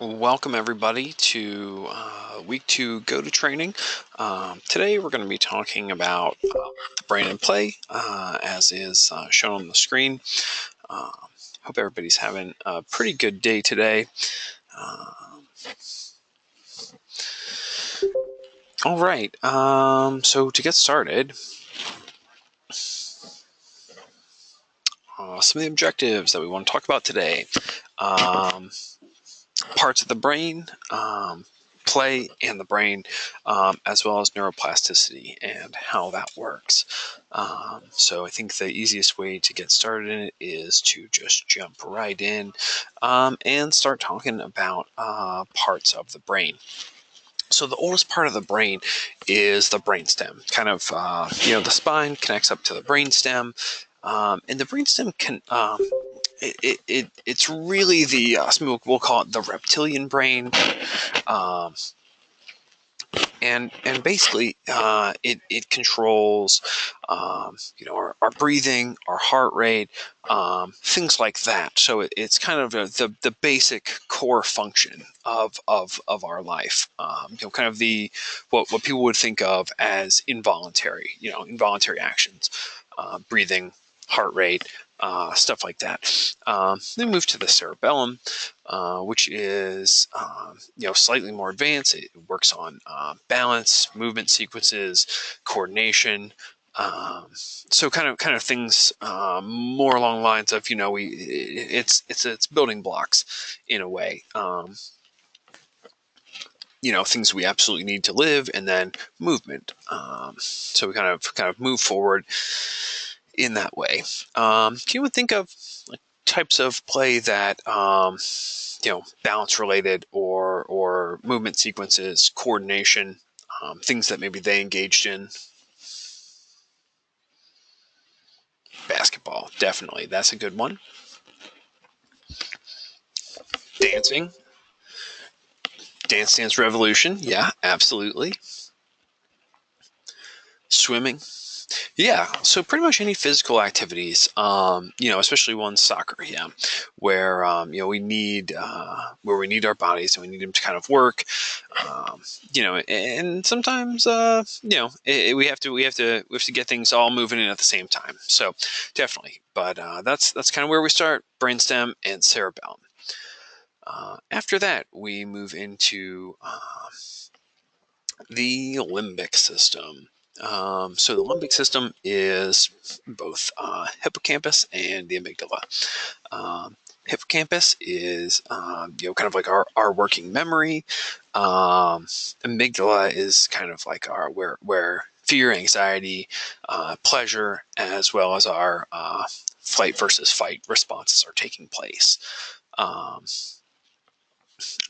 Welcome everybody to week 2 go-to training. Today we're going to be talking about the brain and play as is shown on the screen. Hope everybody's having a pretty good day today. All right, so to get started, some of the objectives that we want to talk about today. Parts of the brain, play and the brain, as well as neuroplasticity and how that works. So I think the easiest way to get started in it is to just jump right in and start talking about parts of the brain. So the oldest part of the brain is the brainstem. Kind of, the spine connects up to the brainstem, and the brainstem can. It's really the we'll call it the reptilian brain, and basically it controls our breathing, our heart rate, things like that. So it's kind of the basic core function of our life. Kind of the what people would think of as involuntary actions, breathing, heart rate, stuff like that. Then move to the cerebellum, which is slightly more advanced. It works on balance, movement sequences, coordination. So kind of things more along the lines of it's building blocks in a way. Things we absolutely need to live, and then movement. So we kind of move forward in that way. Can you think of types of play that balance related or movement sequences, coordination, things that maybe they engaged in? Basketball, definitely, that's a good one. Dancing, Dance Revolution, yeah, absolutely. Swimming. Yeah, so pretty much any physical activities, especially one soccer, yeah, where we need our bodies and we need them to kind of work, and sometimes we have to get things all moving in at the same time. So definitely, but that's kind of where we start: brainstem and cerebellum. After that, we move into the limbic system. So the limbic system is both hippocampus and the amygdala. Hippocampus is kind of like our working memory. Amygdala is kind of like our where fear, anxiety, pleasure, as well as our flight versus fight responses are taking place.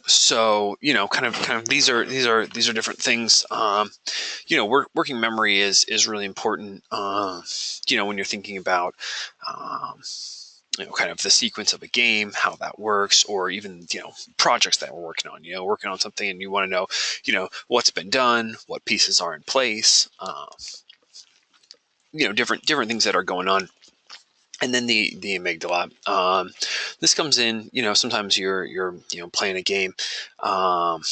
So kind of these are different things. Working memory is really important. When you're thinking about kind of the sequence of a game, how that works, or even projects that we're working on. Working on something and you want to know what's been done, what pieces are in place. Different things that are going on. And then the amygdala. This comes in. Sometimes you're playing a game. And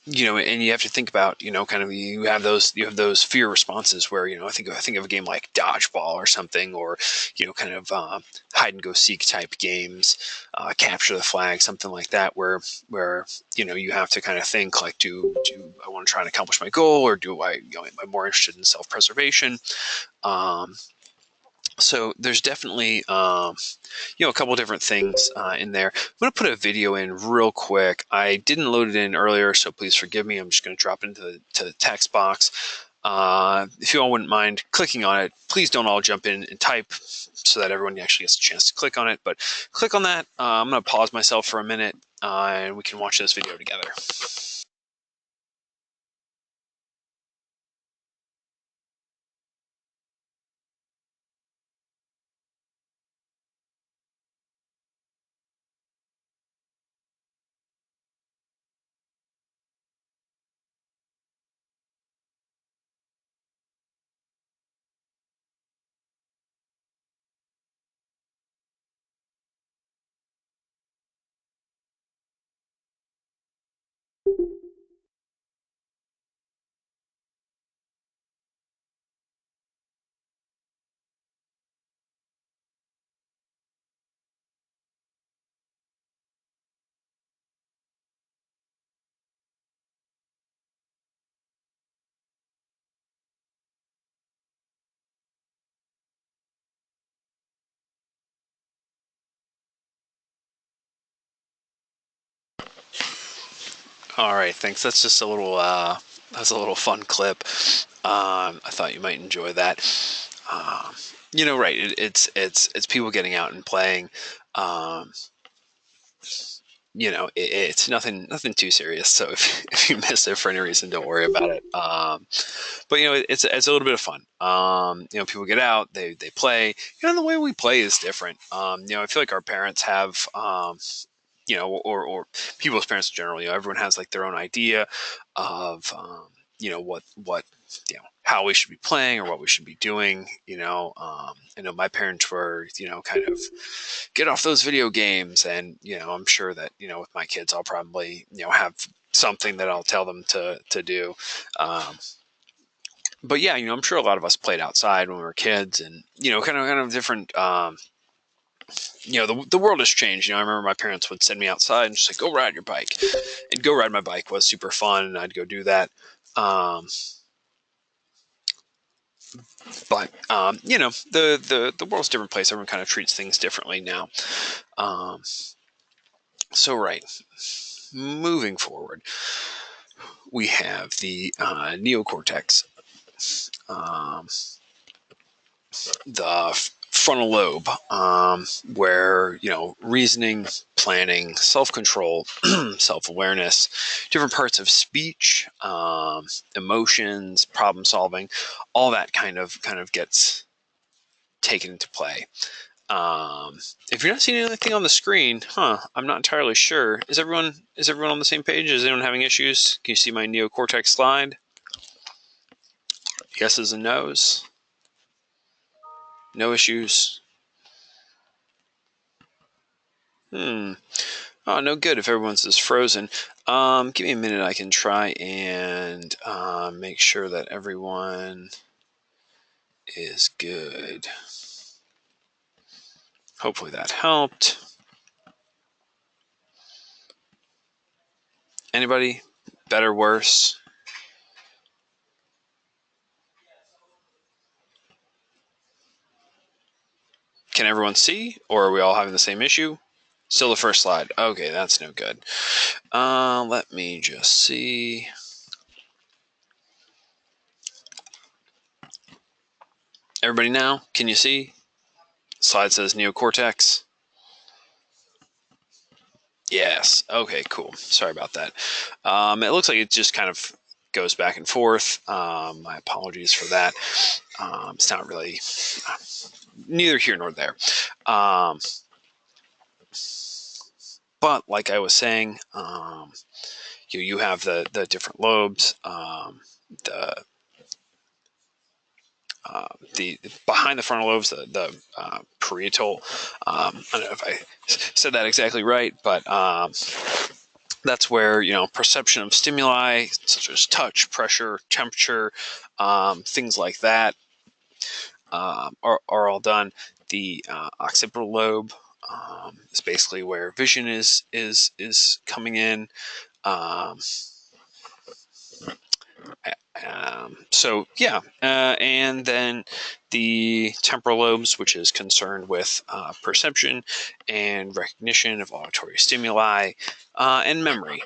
you have to think about, kind of you have those fear responses where, I think of a game like dodgeball or something, or, kind of hide and go seek type games, capture the flag, something like that, where you have to kind of think like, do I want to try and accomplish my goal, or do I, am I more interested in self-preservation? So there's definitely, a couple different things in there. I'm going to put a video in real quick. I didn't load it in earlier, so please forgive me. I'm just going to drop it into the text box. If you all wouldn't mind clicking on it, please don't all jump in and type so that everyone actually gets a chance to click on it. But click on that. I'm going to pause myself for a minute, and we can watch this video together. All right, thanks. That's just a little that's a little fun clip. I thought you might enjoy that. Right? It's people getting out and playing. Um, it's nothing too serious. So if you miss it for any reason, don't worry about it. But it's a little bit of fun. People get out, they play. The way we play is different. I feel like our parents have. Or people's parents in general, everyone has like their own idea of, what, how we should be playing or what we should be doing. I know my parents were, kind of get off those video games. And, I'm sure that, with my kids, I'll probably, have something that I'll tell them to do. But yeah, I'm sure a lot of us played outside when we were kids and, kind of different, the world has changed. I remember my parents would send me outside and just like, go ride your bike. And go ride my bike was super fun, and I'd go do that. But the world's a different place. Everyone kind of treats things differently now. So right, moving forward, we have the neocortex, the frontal lobe, where reasoning, planning, self-control, self-awareness, different parts of speech, emotions, problem solving, all that kind of gets taken into play. If you're not seeing anything on the screen, I'm not entirely sure. Is everyone on the same page? Is anyone having issues? Can you see my neocortex slide? Yeses and nos. No issues. Oh, no good if everyone's just frozen. Give me a minute. I can try and make sure that everyone is good. Hopefully that helped. Anybody? Better, worse? Can everyone see? Or are we all having the same issue? Still the first slide. Okay, that's no good. Let me just see. Everybody now? Can you see? Slide says neocortex. Yes. Okay, cool. Sorry about that. It looks like it just kind of goes back and forth. My apologies for that. It's not really neither here nor there. But like I was saying, you have the different lobes, the behind the frontal lobes, the parietal. I don't know if I said that exactly right, but that's where perception of stimuli such as touch, pressure, temperature, things like that are all done. The occipital lobe is basically where vision is coming in. So yeah, and then the temporal lobes, which is concerned with perception and recognition of auditory stimuli and memory.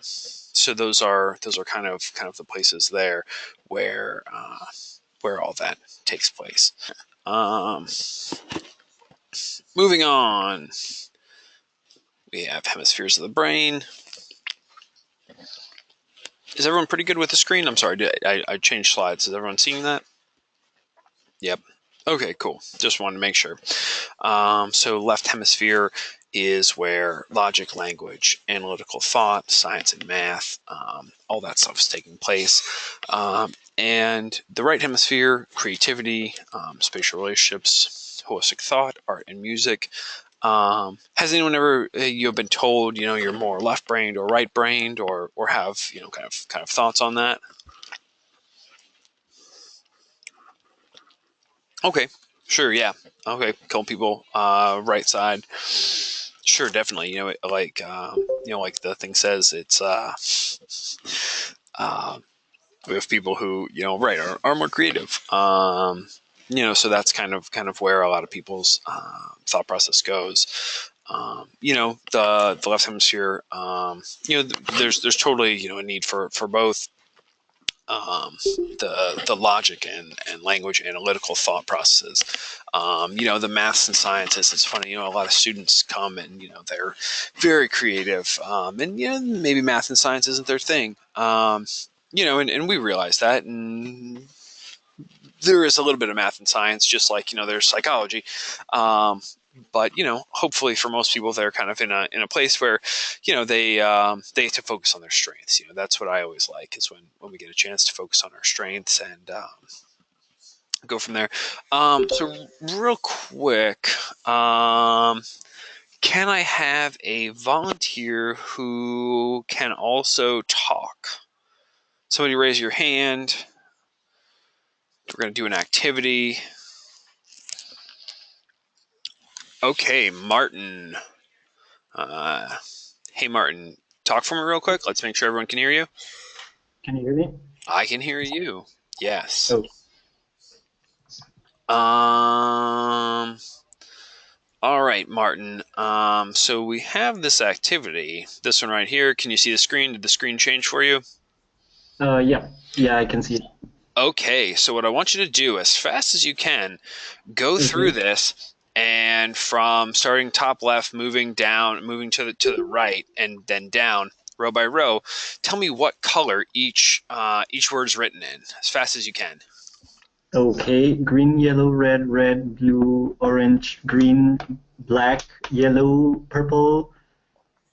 So those are kind of the places there where all that takes place. Moving on, we have hemispheres of the brain. Is everyone pretty good with the screen? I'm sorry, I changed slides. Is everyone seeing that? Yep. Okay, cool. Just wanted to make sure. So left hemisphere is where logic, language, analytical thought, science and math, all that stuff is taking place. And the right hemisphere, creativity, spatial relationships, holistic thought, art and music. Has anyone ever you've been told you're more left-brained or right-brained, or have kind of thoughts on that? Okay, sure, yeah. Okay, couple people right side. Sure, definitely. Like like the thing says, it's we have people who right are more creative. So that's kind of where a lot of people's thought process goes. you know, the left hemisphere, you know, there's totally, you know, a need for both the logic and language analytical thought processes. You know, the maths and sciences, it's funny, you know, a lot of students come and, you know, they're very creative. And, you know, maybe math and science isn't their thing. You know, and we realize that. And there is a little bit of math and science, just like, you know, there's psychology. But, you know, hopefully for most people, they're kind of in a place where, you know, they have to focus on their strengths. You know, that's what I always like, is when we get a chance to focus on our strengths and go from there. So real quick, can I have a volunteer who can also talk? Somebody raise your hand. We're going to do an activity. Okay, Martin. Uh, hey, Martin, talk for me real quick. Let's make sure everyone can hear you. Can you hear me? I can hear you. Yes. Oh, Um. All right, Martin. So we have this activity. This one right here. Can you see the screen? Did the screen change for you? yeah, yeah, I can see it. Okay. So what I want you to do, as fast as you can, go through Okay, this, and from starting top left, moving down, moving to the right, and then down row by row. Tell me what color each word is written in, as fast as you can. okay. Green, yellow, red, blue, orange, green, black, yellow, purple,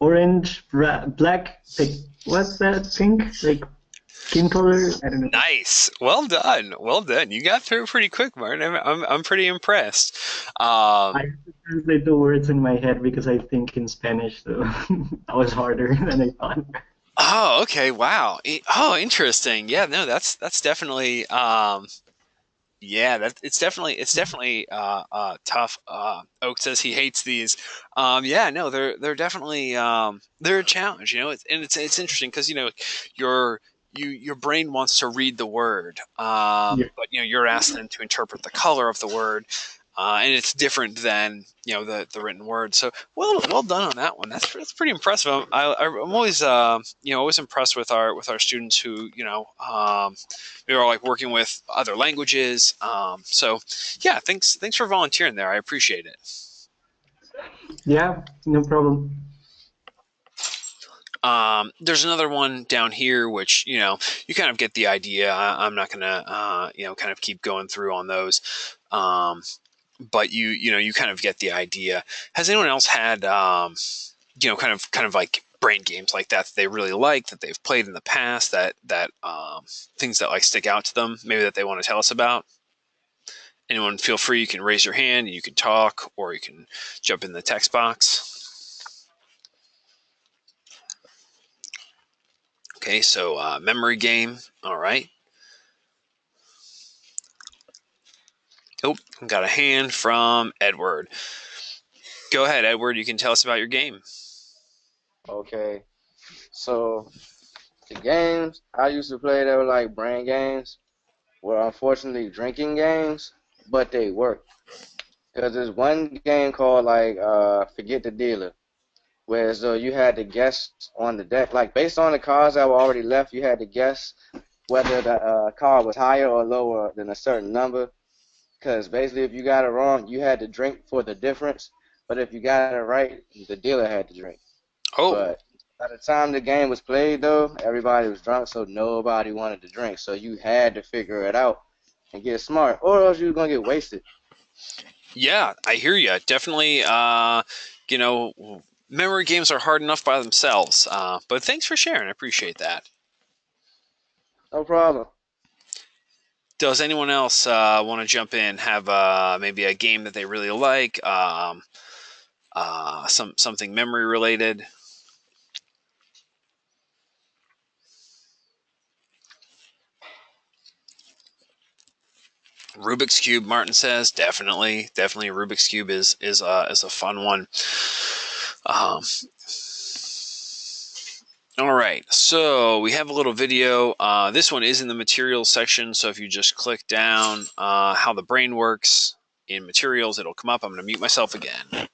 orange, black, like, what's that? Pink? Like skin color? I don't know. Nice. Well done. Well done. You got through pretty quick, Martin. I'm pretty impressed. I Um, have to translate the words in my head because I think in Spanish, so that was harder than I thought. oh, okay. Wow. Oh, interesting. Yeah, no, that's definitely yeah, it's definitely tough. Oak says he hates these. Yeah, no, they're definitely they're a challenge, you know. It's interesting because, you know, your your brain wants to read the word, Yeah, but, you know, you're asking them to interpret the color of the word, and it's different than, you know, the written word. So well done on that one. That's pretty impressive. I'm always you know, always impressed with our students who, you know, we are like working with other languages. So yeah, thanks for volunteering there. I appreciate it. yeah, no problem. There's another one down here, which, you know, you kind of get the idea. I'm not gonna you know, kind of keep going through on those. But you know, you kind of get the idea. Has anyone else had you know, kind of like brain games like that they really like, that they've played in the past, that things that like stick out to them, maybe that they want to tell us about? Anyone, feel free. You can raise your hand, you can talk, or you can jump in the text box. Okay, so memory game. All right. Oh, got a hand from Edward. Go ahead, Edward. You can tell us about your game. Okay, so the games I used to play, they were like brain games, were unfortunately drinking games, but they work. Because there's one game called like Forget the Dealer, where as though you had to guess on the deck, like based on the cards that were already left, you had to guess whether the card was higher or lower than a certain number. Because basically, if you got it wrong, you had to drink for the difference, but if you got it right, the dealer had to drink. Oh, But by the time the game was played, though, everybody was drunk, so nobody wanted to drink. So you had to figure it out and get smart, or else you were gonna get wasted. yeah, I hear you. Definitely. You know, memory games are hard enough by themselves. But thanks for sharing. I appreciate that. No problem. Does anyone else want to jump in? Have maybe a game that they really like? Something memory related. Rubik's cube, Martin says, definitely. Rubik's cube is a fun one. Um, all right, so we have a little video. This one is in the materials section, so if you just click down how the brain works in materials, it'll come up. I'm going to mute myself again.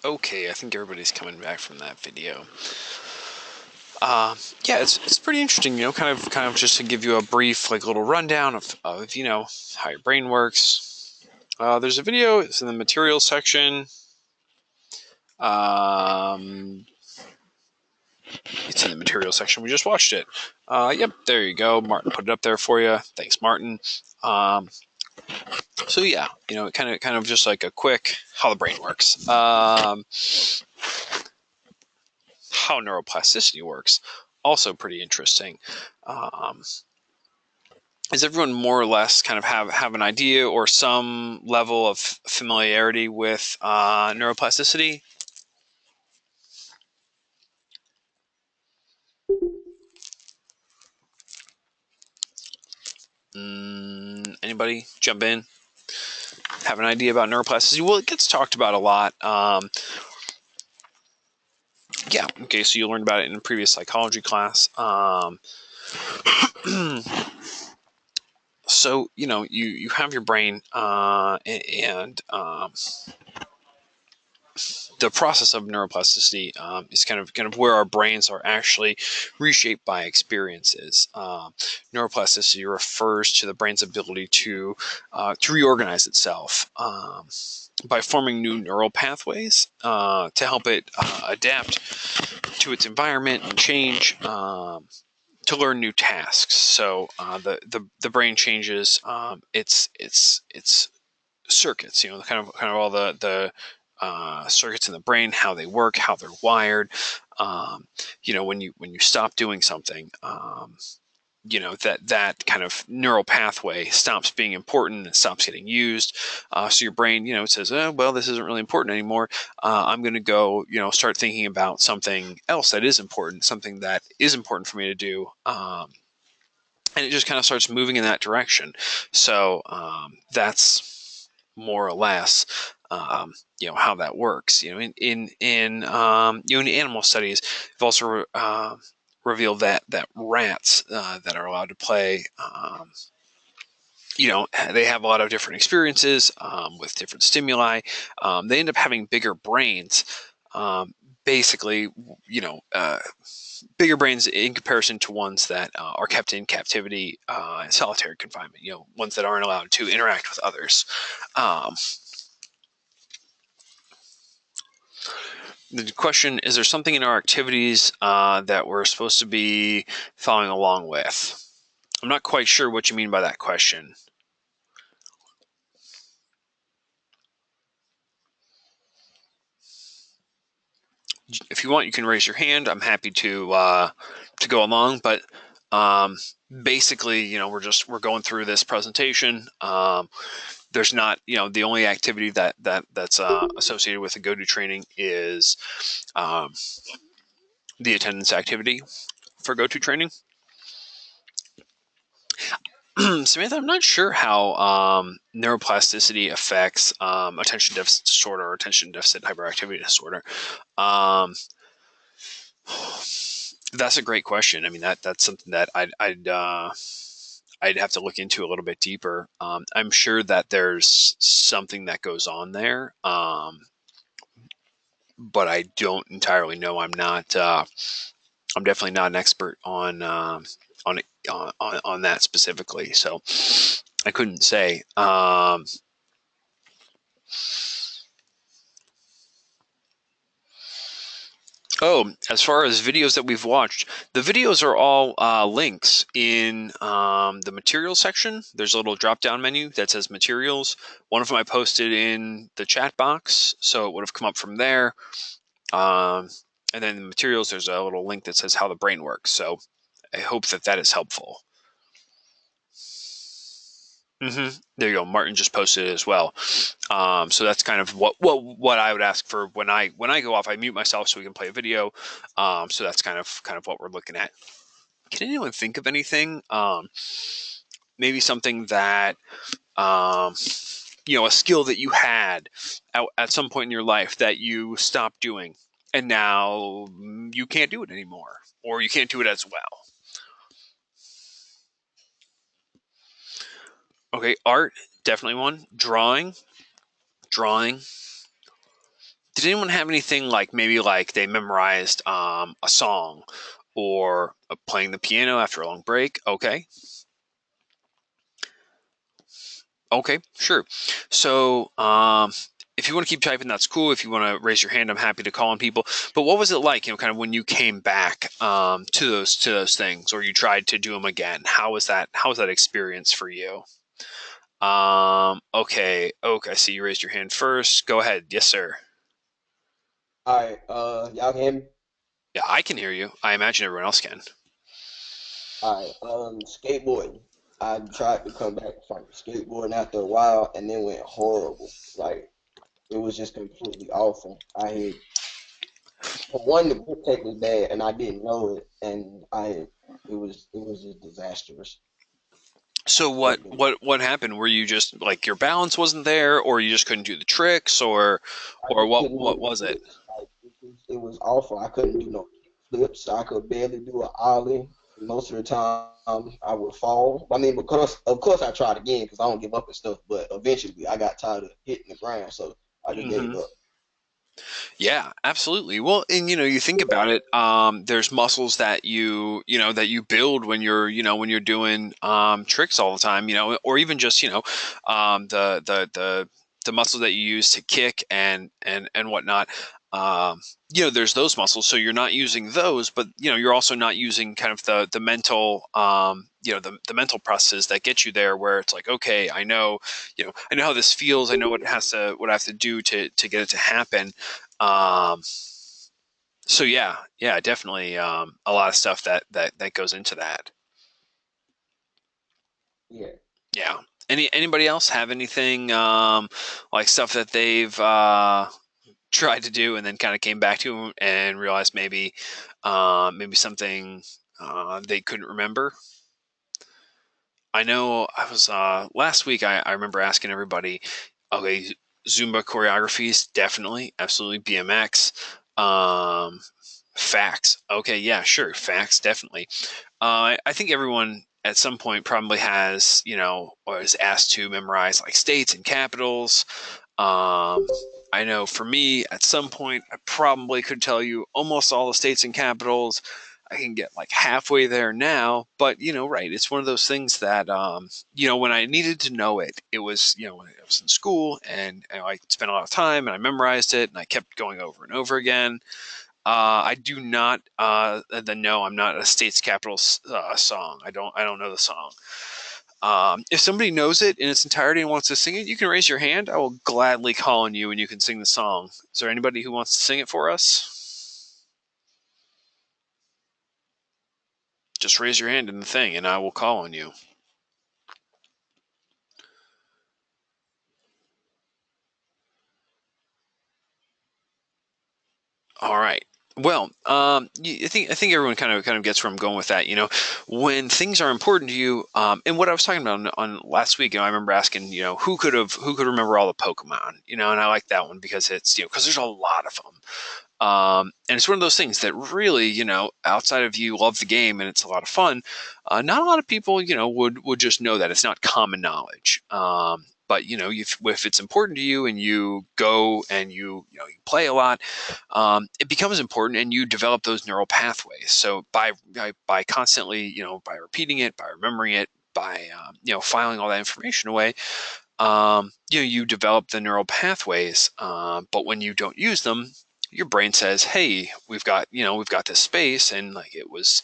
Okay, I think everybody's coming back from that video. Yeah, it's pretty interesting, you know, kind of just to give you a brief, like, little rundown of you know, how your brain works. There's a video, it's in the materials section. It's in the materials section. We just watched it. Yep, there you go. Martin put it up there for you. Thanks, Martin. So yeah, you know, kind of just like a quick how the brain works. How neuroplasticity works, also pretty interesting. Does everyone more or less kind of have an idea or some level of familiarity with neuroplasticity? Anybody jump in? Have an idea about neuroplasticity? Well, it gets talked about a lot. Yeah, okay, so you learned about it in a previous psychology class. So, you know, you have your brain, and the process of neuroplasticity is kind of where our brains are actually reshaped by experiences. Neuroplasticity refers to the brain's ability to reorganize itself by forming new neural pathways to help it adapt to its environment and change. To learn new tasks, so the brain changes its circuits. You know, kind of all the circuits in the brain, how they work, how they're wired. You know, when you stop doing something, you know, that kind of neural pathway stops being important and stops getting used. So your brain, you know, says, oh, well, this isn't really important anymore. I'm going to go, you know, start thinking about something else that is important, something that is important for me to do. And it just kind of starts moving in that direction. So that's more or less, you know, how that works. You know, you know, in animal studies, they've also revealed that rats that are allowed to play. You know, they have a lot of different experiences with different stimuli. They end up having bigger brains. Basically, you know, bigger brains in comparison to ones that are kept in captivity and solitary confinement, you know, ones that aren't allowed to interact with others. Um, the question is, there something in our activities that we're supposed to be following along with? I'm not quite sure what you mean by that question. If you want, you can raise your hand. I'm happy to go along, but basically, you know, we're going through this presentation. There's not, you know, the only activity that's associated with the go-to training is the attendance activity for go-to training. Samantha, I'm not sure how neuroplasticity affects attention deficit disorder or attention deficit hyperactivity disorder. That's a great question. I mean, that's something that I'd have to look into a little bit deeper. I'm sure that there's something that goes on there, but I don't entirely know. I'm not. I'm definitely not an expert on on that specifically, so I couldn't say. Oh, as far as videos that we've watched, the videos are all links in the materials section. There's a little drop-down menu that says materials. One of them I posted in the chat box, so it would have come up from there. And then in the materials, there's a little link that says how the brain works. So I hope that is helpful. There you go. Martin just posted it as well. So that's kind of what I would ask for when I go off. I mute myself so we can play a video. So that's kind of what we're looking at. Can anyone think of anything? Maybe something that you know, a skill that you had at some point in your life that you stopped doing, and now you can't do it anymore, or you can't do it as well. Okay, art, definitely one. Drawing, Did anyone have anything like maybe like they memorized a song or playing the piano after a long break? Okay. Okay, sure. So, if you want to keep typing, that's cool. If you want to raise your hand, I'm happy to call on people. But what was it like, kind of when you came back to those things, or you tried to do them again? How was that? How was that experience for you? Okay, I see you raised your hand first. Go ahead. Yes, sir. All right, y'all can hear me? Yeah, I can hear you. I imagine everyone else can. All right, skateboarding. I tried to come back from skateboarding after a while and then went horrible. Like, it was just completely awful. I had, for one, the grip tape was bad and I didn't know it, and it was just disastrous. So I couldn't do it. what happened? Were you just like your balance wasn't there, or you just couldn't do the tricks, I or just what couldn't do what the was it? flips. Like, it was awful. I couldn't do no flips. I could barely do an ollie. Most of the time, I would fall. I mean, because of course I tried again because I don't give up and stuff. But eventually, I got tired of hitting the ground, so I just gave Hmm. up. Yeah, absolutely. Well, and you think about it, there's muscles that that you build when when you're doing tricks all the time, or even just, the muscles that you use to kick and whatnot. Um, there's those muscles, so you're not using those, but you're also not using kind of the mental, the mental processes that get you there, where it's like, okay, I know how this feels. I know what I have to do to get it to happen. Um, so yeah, definitely a lot of stuff that goes into that. Yeah. Yeah. Anybody else have anything like stuff that they've tried to do and then kind of came back to and realized maybe something they couldn't remember? I know I was last week. I remember asking everybody, okay, Zumba choreographies, definitely, absolutely. BMX, um, facts. Okay, yeah, sure, facts, definitely. I think everyone at some point probably has, or is asked to memorize like states and capitals. Um, I know for me, at some point, I probably could tell you almost all the states and capitals. I can get like halfway there now, but right, it's one of those things that when I needed to know it, it was when I was in school and I spent a lot of time and I memorized it and I kept going over and over again. I do not. No, I'm not a state's capital song. I don't know the song. If somebody knows it in its entirety and wants to sing it, you can raise your hand. I will gladly call on you and you can sing the song. Is there anybody who wants to sing it for us? Just raise your hand in the thing and I will call on you. All right. Well, I think everyone kind of gets where I'm going with that. When things are important to you, and what I was talking about on last week, I remember asking, who could remember all the Pokemon, and I like that one because it's because there's a lot of them. And it's one of those things that really, outside of you love the game and it's a lot of fun, not a lot of people, would just know that. It's not common knowledge. But if it's important to you and you go and you play a lot, it becomes important and you develop those neural pathways. So by constantly, by repeating it, by remembering it, by filing all that information away, you develop the neural pathways. But when you don't use them, your brain says, "Hey, we've got this space, and like it was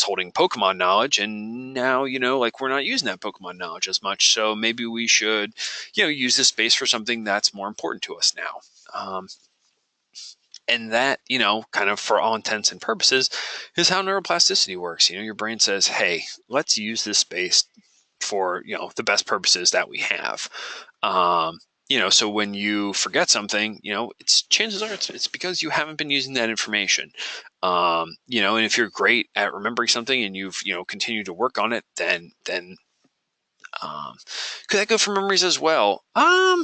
holding Pokemon knowledge, and now like we're not using that Pokemon knowledge as much. So maybe we should, use this space for something that's more important to us now." And that, kind of for all intents and purposes, is how neuroplasticity works. Your brain says, "Hey, let's use this space for the best purposes that we have." So when you forget something, it's chances are it's because you haven't been using that information. And if you're great at remembering something and you've continued to work on it, then um, could that go for memories as well? I'm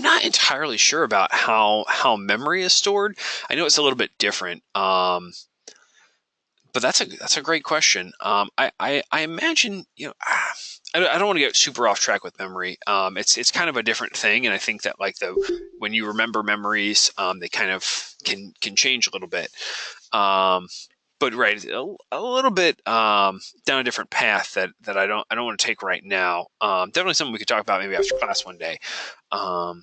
not entirely sure about how memory is stored. I know it's a little bit different. but that's a great question. I imagine, I don't want to get super off track with memory. It's kind of a different thing, and I think that like when you remember memories, they kind of can change a little bit. But right, a little bit down a different path that I don't want to take right now. Definitely something we could talk about maybe after class one day. I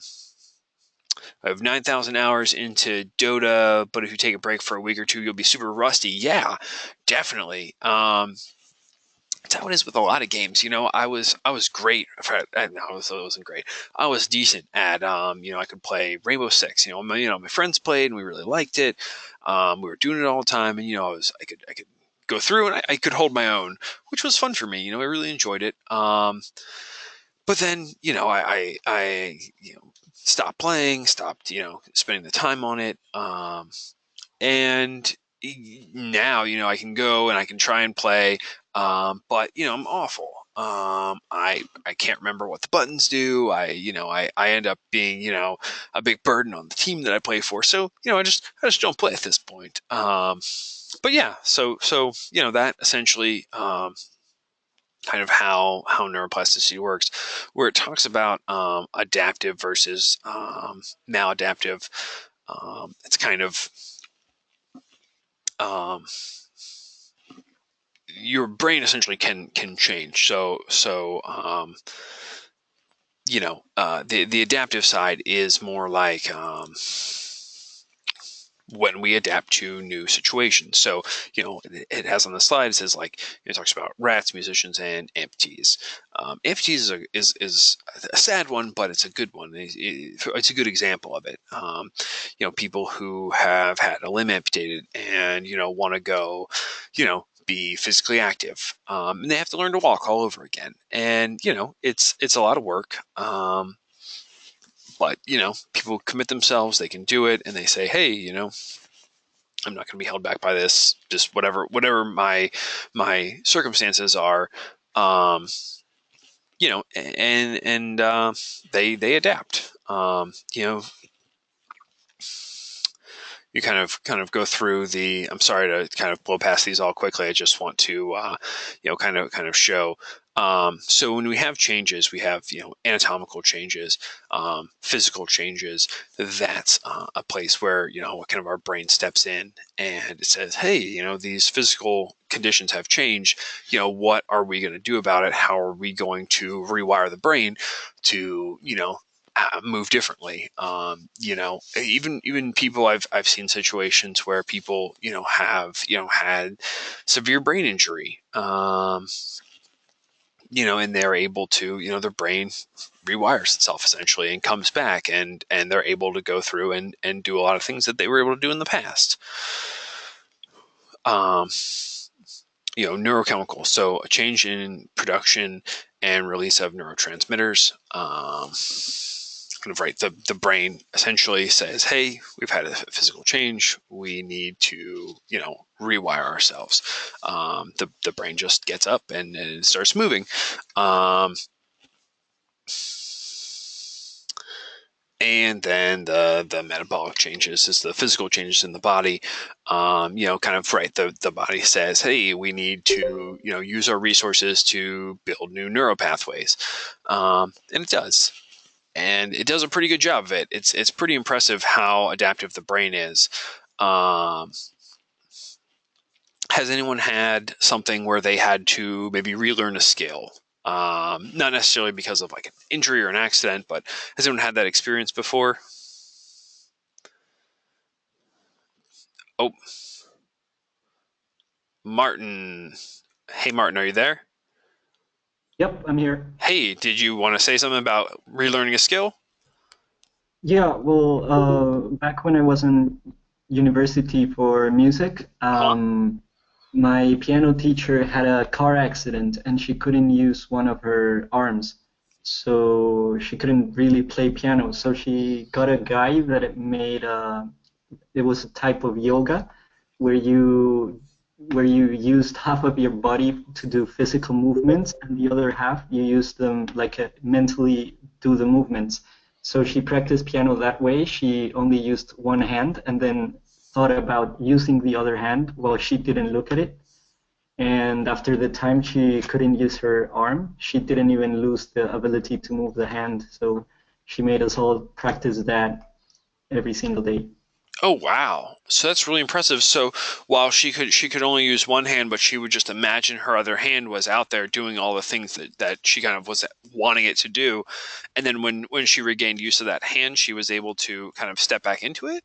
have 9,000 hours into Dota, but if you take a break for a week or two, you'll be super rusty. Yeah, definitely. That's how it is with a lot of games. I was great. No, I wasn't great. I was decent at I could play Rainbow Six. My friends played and we really liked it. We were doing it all the time, and I could go through and I could hold my own, which was fun for me. I really enjoyed it. But then I stopped playing, stopped spending the time on it, and now I can go and I can try and play, but I'm awful. I can't remember what the buttons do. I end up being a big burden on the team that I play for. So I just don't play at this point. But yeah, so that essentially kind of how neuroplasticity works, where it talks about adaptive versus maladaptive. It's kind of your brain essentially can change. So the adaptive side is more like when we adapt to new situations. So, it has on the slide, it says like, it talks about rats, musicians, and amputees. Amputees is a sad one, but it's a good one. It's a good example of it. People who have had a limb amputated and, want to go, be physically active. And they have to learn to walk all over again. And, it's a lot of work. But people commit themselves, they can do it, and they say, hey, I'm not going to be held back by this, just whatever my circumstances are. And they adapt. You kind of go through the. I'm sorry to kind of blow past these all quickly. I just want to kind of show. So when we have changes, we have anatomical changes, physical changes. That's a place where kind of our brain steps in and it says, hey, these physical conditions have changed. What are we going to do about it? How are we going to rewire the brain to move differently? Even people, I've seen situations where people have had severe brain injury, and they're able to their brain rewires itself essentially and comes back, and they're able to go through and do a lot of things that they were able to do in the past. Neurochemical, so a change in production and release of neurotransmitters. Kind of right, the brain essentially says, hey, we've had a physical change, we need to rewire ourselves. The brain just gets up and it starts moving. And then the metabolic changes is the physical changes in the body. Kind of right, the body says, hey, we need to use our resources to build new neuropathways, and it does. And it does a pretty good job of it. It's pretty impressive how adaptive the brain is. Has anyone had something where they had to maybe relearn a skill? Not necessarily because of like an injury or an accident, but has anyone had that experience before? Oh, Martin. Hey, Martin, are you there? Yep, I'm here. Hey, did you want to say something about relearning a skill? Yeah, well, back when I was in university for music, my piano teacher had a car accident and she couldn't use one of her arms. So she couldn't really play piano. So she got a guy that it was a type of yoga where you used half of your body to do physical movements and the other half you used them like mentally do the movements. So she practiced piano that way. She only used one hand and then thought about using the other hand while she didn't look at it. And after the time she couldn't use her arm, she didn't even lose the ability to move the hand. So she made us all practice that every single day. Oh wow. So that's really impressive. So while she could only use one hand, but she would just imagine her other hand was out there doing all the things that she kind of was wanting it to do. And then when she regained use of that hand, she was able to kind of step back into it.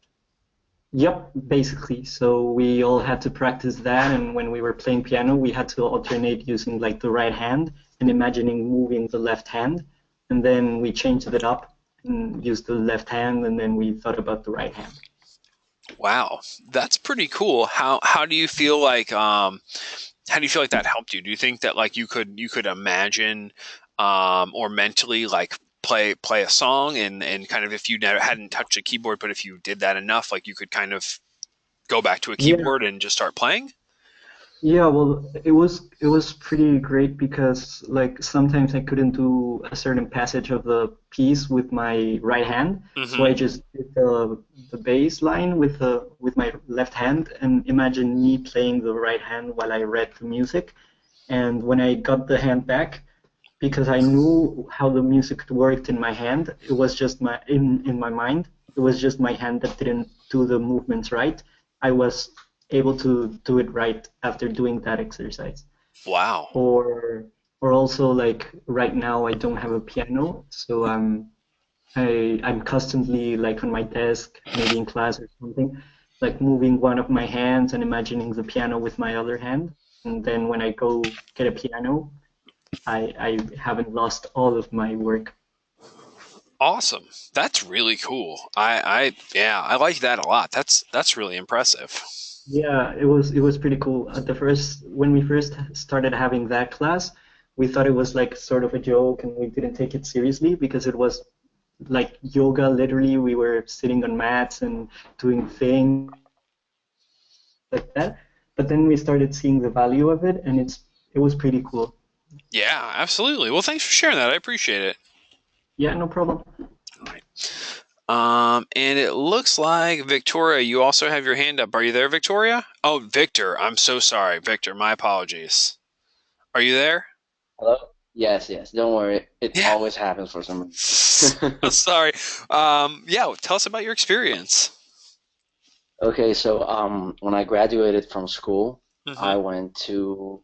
Yep, basically. So we all had to practice that, and when we were playing piano, we had to alternate using like the right hand and imagining moving the left hand, and then we changed it up and used the left hand, and then we thought about the right hand. Wow. That's pretty cool. How do you feel like how do you feel like that helped you? Do you think that like you could imagine or mentally like play a song and kind of if you never hadn't touched a keyboard, but if you did that enough, like you could kind of go back to a Yeah, keyboard and just start playing? yeah, well, it was pretty great because like sometimes I couldn't do a certain passage of the piece with my right hand, so Mm-hmm. I just did the bass line with my left hand and imagine me playing the right hand while I read the music. And when I got the hand back, because I knew how the music worked in my hand, it was just in my mind, it was just my hand that didn't do the movements right. I was able to do it right after doing that exercise. Wow. Or or also like right now I don't have a piano, so I'm constantly like on my desk, maybe in class or something, like moving one of my hands and imagining the piano with my other hand. And then when I go get a piano, I haven't lost all of my work. Awesome. That's really cool. I yeah, I like that a lot. That's really impressive. Yeah, it was pretty cool. At the first, when we first started having that class, we thought it was like sort of a joke and we didn't take it seriously because it was like yoga, literally. We were sitting on mats and doing things like that. But then we started seeing the value of it and it was pretty cool. Yeah, absolutely. Well, thanks for sharing that. I appreciate it. Yeah, no problem. All right. And it looks like Victoria, you also have your hand up. Are you there, Victoria? Oh, Victor. I'm so sorry, Victor. My apologies. Are you there? Hello? Yes, yes. Don't worry. It Yeah. always happens for some reason. Sorry. Yeah. Tell us about your experience. Okay, so when I graduated from school, I Mm-hmm. went to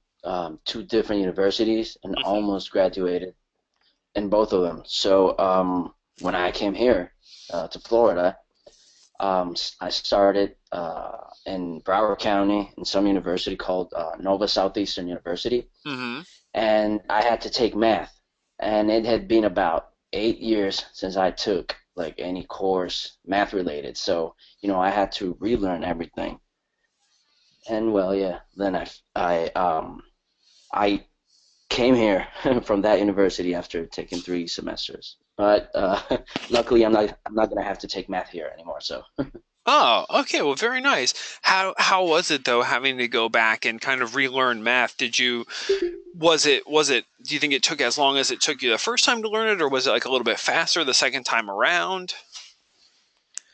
two different universities and Mm-hmm. almost graduated in both of them. So when I came here to Florida, I started in Broward County in some university called Nova Southeastern University, Mm-hmm. and I had to take math. And it had been about 8 years since I took like any course math related. So, I had to relearn everything. And well, yeah, then I came here from that university after taking 3 semesters. But luckily, I'm not gonna have to take math here anymore. So. Oh, okay. Well, very nice. How was it though, having to go back and kind of relearn math? Did you was it do you think it took as long as it took you the first time to learn it, or was it like a little bit faster the second time around?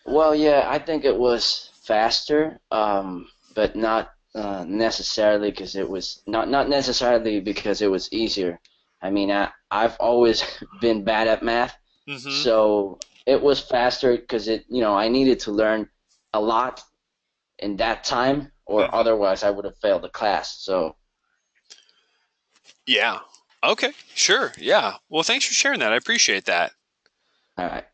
Well, yeah, I think it was faster, but not necessarily because it was not necessarily because it was easier. I mean, I've always been bad at math, Mm-hmm. so it was faster because I needed to learn a lot in that time, or Mm-hmm. otherwise I would have failed the class. So, Yeah. Okay. Sure. Yeah. Well, thanks for sharing that. I appreciate that. all right.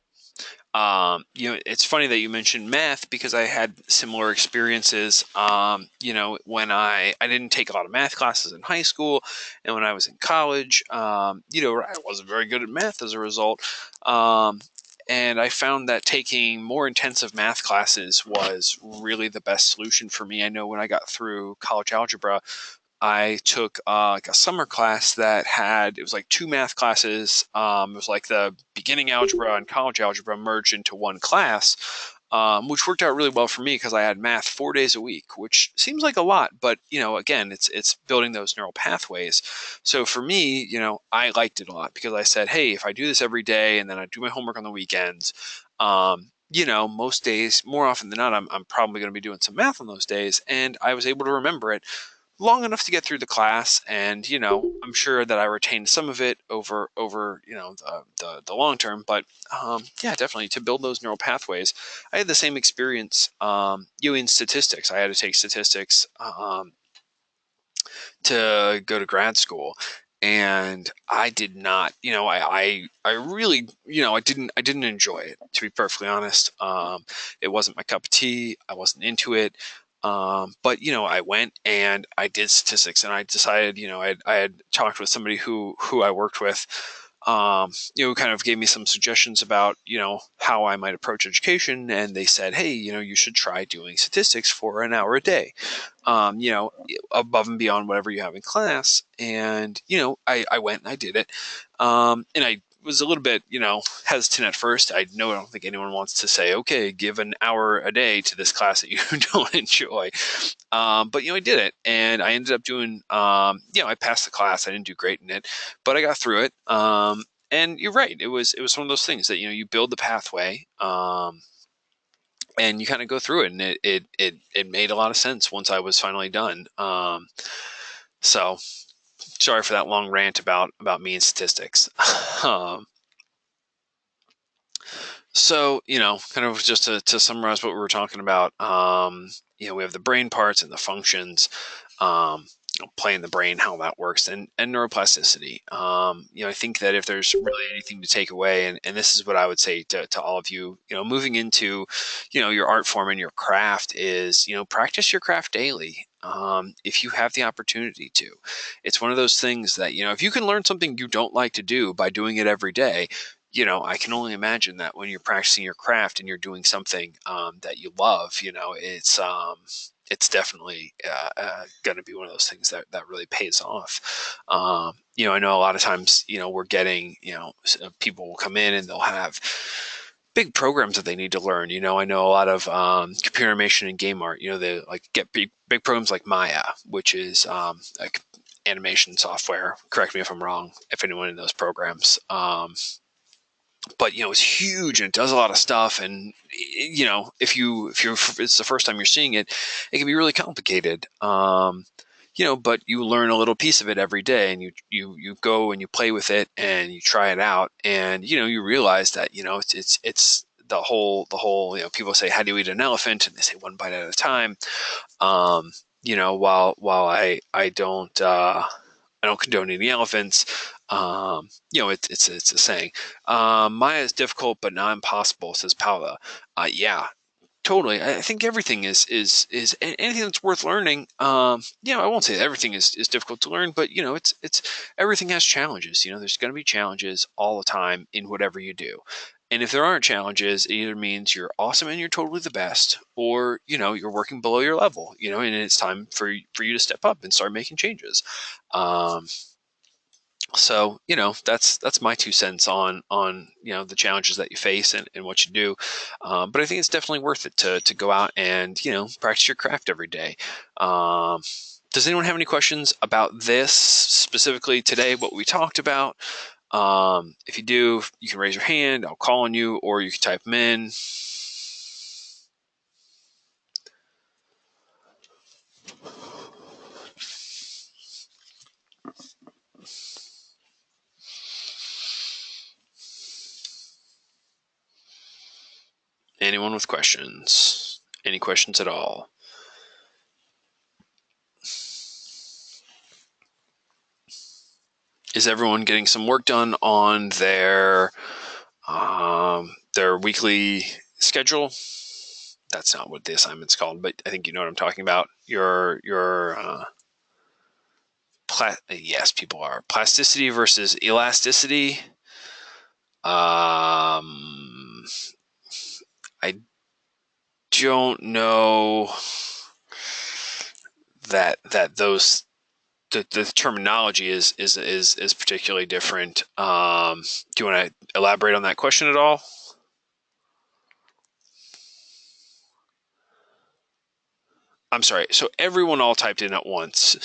It's funny that you mentioned math because I had similar experiences. When I didn't take a lot of math classes in high school, and when I was in college, I wasn't very good at math as a result. Um, and I found that taking more intensive math classes was really the best solution for me. I know when I got through college algebra, I took like a summer class that had it was like two math classes. It was like the beginning algebra and college algebra merged into one class, which worked out really well for me because I had math 4 days a week, which seems like a lot, but again, it's building those neural pathways. So for me, I liked it a lot because I said, hey, if I do this every day and then I do my homework on the weekends. Most days, more often than not, I'm probably going to be doing some math on those days, and I was able to remember it long enough to get through the class, and I'm sure that I retained some of it over the long term. But yeah, definitely to build those neural pathways. I had the same experience in statistics. I had to take statistics to go to grad school, and I did not, I really, I didn't enjoy it, to be perfectly honest. It wasn't my cup of tea. I wasn't into it. But I went and I did statistics, and I decided, I had talked with somebody who I worked with, kind of gave me some suggestions about, how I might approach education. And they said, hey, you should try doing statistics for an hour a day, above and beyond whatever you have in class. And, I went and I did it. And I was a little bit, hesitant at first. I don't think anyone wants to say, okay, give an hour a day to this class that you don't enjoy. But I did it, and I ended up doing, I passed the class. I didn't do great in it, but I got through it. And you're right. It was one of those things that, you build the pathway, and you kind of go through it, and it made a lot of sense once I was finally done. So sorry for that long rant about me and statistics. So, kind of just to summarize what we were talking about, we have the brain parts and the functions, playing the brain, how that works, and neuroplasticity. I think that if there's really anything to take away, and this is what I would say to all of you, moving into, your art form and your craft is, practice your craft daily. If you have the opportunity to. It's one of those things that, if you can learn something you don't like to do by doing it every day, I can only imagine that when you're practicing your craft and you're doing something that you love, it's definitely going to be one of those things that really pays off. I know a lot of times, we're getting, people will come in and they'll have big programs that they need to learn. I know a lot of computer animation and game art, they like get big programs like Maya, which is like animation software. Correct me if I'm wrong, if anyone in those programs. But it's huge and it does a lot of stuff, and if it's the first time you're seeing it, it can be really complicated. But you learn a little piece of it every day, and you go and you play with it and you try it out, and you realize that it's the whole people say, how do you eat an elephant, and they say one bite at a time. While I don't condone eating elephants. It's a saying. Maya is difficult, but not impossible, says Paula. Yeah, totally. I think everything is anything that's worth learning. I won't say that everything is difficult to learn, but it's everything has challenges. There's going to be challenges all the time in whatever you do. And if there aren't challenges, it either means you're awesome and you're totally the best, or you're working below your level. And it's time for you to step up and start making changes. So that's my 2 cents on the challenges that you face and what you do. But I think it's definitely worth it to go out and practice your craft every day. Does anyone have any questions about this specifically today, what we talked about? If you do, you can raise your hand. I'll call on you, or you can type them in. Anyone with questions? Any questions at all? Is everyone getting some work done on their weekly schedule? That's not what the assignment's called, but I think you know what I'm talking about. Yes, people are. Plasticity versus elasticity. I don't know that those the terminology is particularly different. Do you want to elaborate on that question at all? I'm sorry. So everyone all typed in at once.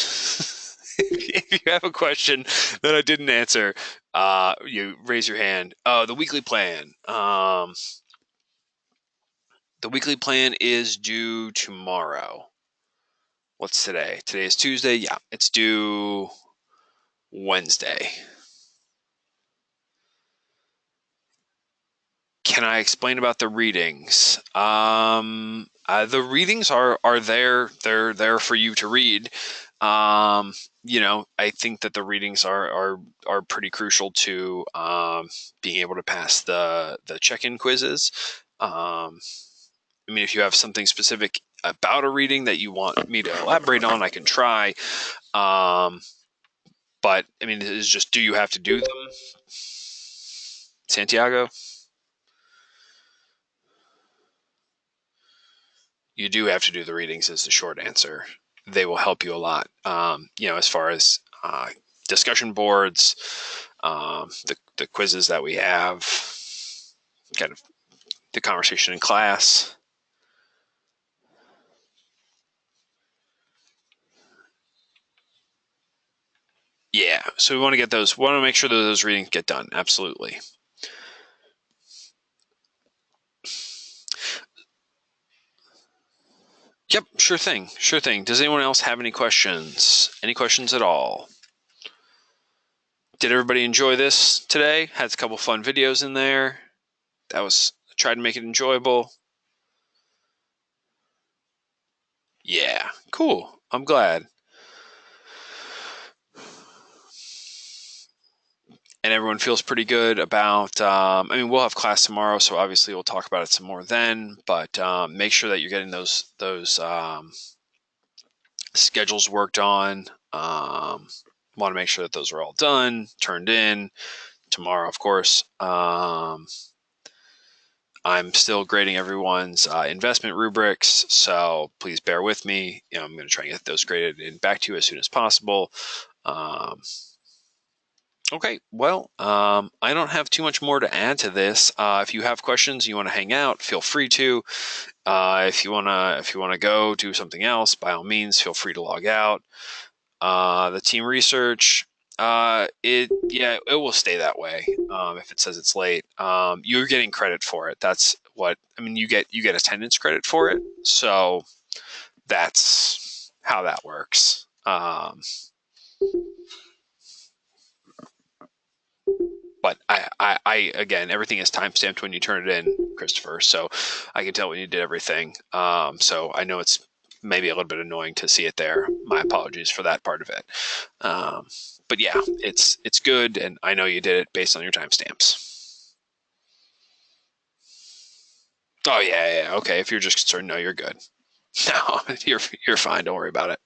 If you have a question that I didn't answer, you raise your hand. The weekly plan. The weekly plan is due tomorrow. What's today? Today is Tuesday. Yeah, it's due Wednesday. Can I explain about the readings? The readings are there. They're there for you to read. I think that the readings are pretty crucial to being able to pass the check-in quizzes. If you have something specific about a reading that you want me to elaborate on, I can try. But it's just, do you have to do them, Santiago? You do have to do the readings is the short answer. They will help you a lot. As far as discussion boards, the quizzes that we have, kind of the conversation in class. Yeah, so we want to get those. We want to make sure that those readings get done. Absolutely. Yep, sure thing. Sure thing. Does anyone else have any questions? Any questions at all? Did everybody enjoy this today? Had a couple fun videos in there. I tried to make it enjoyable. Yeah, cool. I'm glad. And everyone feels pretty good about, we'll have class tomorrow, so obviously we'll talk about it some more then, but make sure that you're getting those schedules worked on. Want to make sure that those are all done, turned in tomorrow, of course. I'm still grading everyone's investment rubrics, so please bear with me. I'm going to try and get those graded and back to you as soon as possible. Okay, well, I don't have too much more to add to this. If you have questions, you want to hang out, feel free to. If you wanna go do something else, by all means, feel free to log out. The team research, it will stay that way. If it says it's late, you're getting credit for it. That's what you get attendance credit for it. So that's how that works. But I again, everything is timestamped when you turn it in, Christopher. So I can tell when you did everything. So I know it's maybe a little bit annoying to see it there. My apologies for that part of it. But yeah, it's good, and I know you did it based on your timestamps. Oh yeah. Okay, if you're just concerned, no, you're good. No, you're fine. Don't worry about it.